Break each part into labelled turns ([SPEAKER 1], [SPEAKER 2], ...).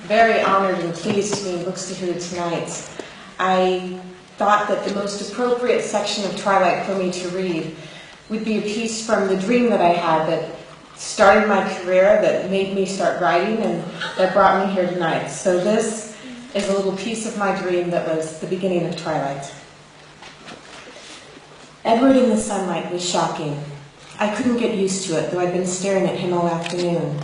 [SPEAKER 1] very honored and pleased to be in Buxtehude tonight. I thought that the most appropriate section of Twilight for me to read would be a piece from the dream that I had that started my career, that made me start writing, and that brought me here tonight. So this is a little piece of my dream that was the beginning of Twilight. Edward in the sunlight was shocking. I couldn't get used to it, though I'd been staring at him all afternoon.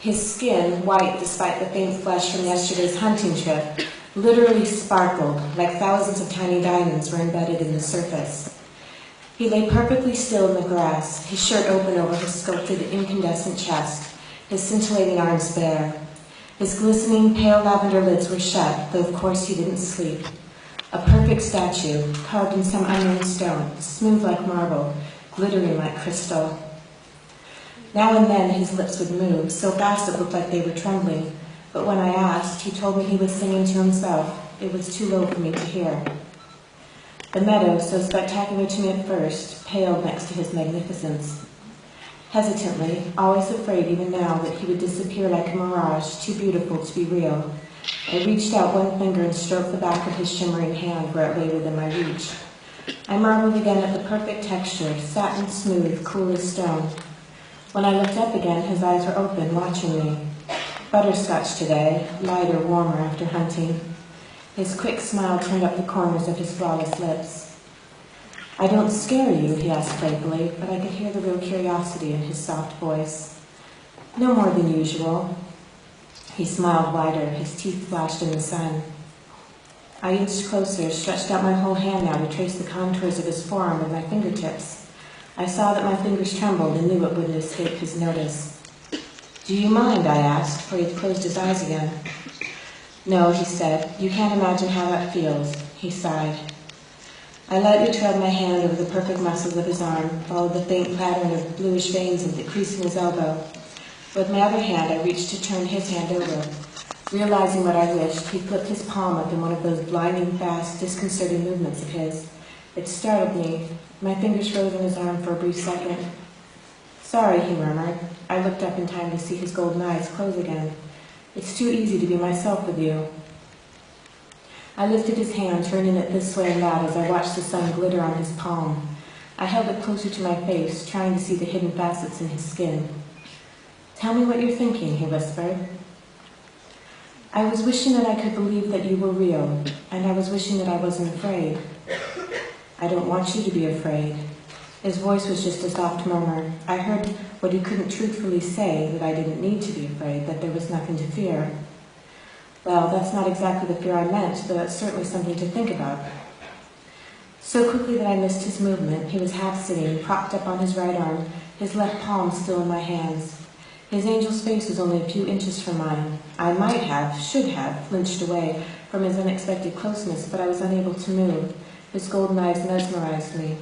[SPEAKER 1] His skin, white despite the faint flesh from yesterday's hunting trip, literally sparkled like thousands of tiny diamonds were embedded in the surface. He lay perfectly still in the grass, his shirt open over his sculpted incandescent chest, his scintillating arms bare. His glistening, pale lavender lids were shut, though of course he didn't sleep. A perfect statue, carved in some unknown stone, smooth like marble, glittering like crystal. Now and then his lips would move, so fast it looked like they were trembling, but when I asked, he told me he was singing to himself. It was too low for me to hear. The meadow, so spectacular to me at first, paled next to his magnificence. Hesitantly, always afraid even now that he would disappear like a mirage, too beautiful to be real, I reached out one finger and stroked the back of his shimmering hand where it lay within my reach. I marveled again at the perfect texture, satin smooth, cool as stone. When I looked up again, his eyes were open, watching me. Butterscotch today, lighter, warmer after hunting. His quick smile turned up the corners of his flawless lips. "I don't scare you," he asked playfully, but I could hear the real curiosity in his soft voice. "No more than usual." He smiled wider, his teeth flashed in the sun. I inched closer, stretched out my whole hand now to trace the contours of his forearm with my fingertips. I saw that my fingers trembled and knew it wouldn't escape his notice. "Do you mind?" I asked, for he had closed his eyes again. "No," he said. "You can't imagine how that feels." He sighed. I lightly trailed my hand over the perfect muscles of his arm, followed the faint pattern of bluish veins and the crease in his elbow. With my other hand, I reached to turn his hand over. Realizing what I wished, he flipped his palm up in one of those blinding, fast, disconcerting movements of his. It startled me. My fingers froze in his arm for a brief second. "Sorry," he murmured. I looked up in time to see his golden eyes close again. "It's too easy to be myself with you." I lifted his hand, turning it this way and that as I watched the sun glitter on his palm. I held it closer to my face, trying to see the hidden facets in his skin. "Tell me what you're thinking," he whispered. "I was wishing that I could believe that you were real, and I was wishing that I wasn't afraid." "I don't want you to be afraid." His voice was just a soft murmur. I heard what he couldn't truthfully say, that I didn't need to be afraid, that there was nothing to fear. Well, that's not exactly the fear I meant, though it's certainly something to think about. So quickly that I missed his movement, he was half sitting, propped up on his right arm, his left palm still in my hands. His angel's face was only a few inches from mine. I might have, should have, flinched away from his unexpected closeness, but I was unable to move. His golden eyes mesmerized me.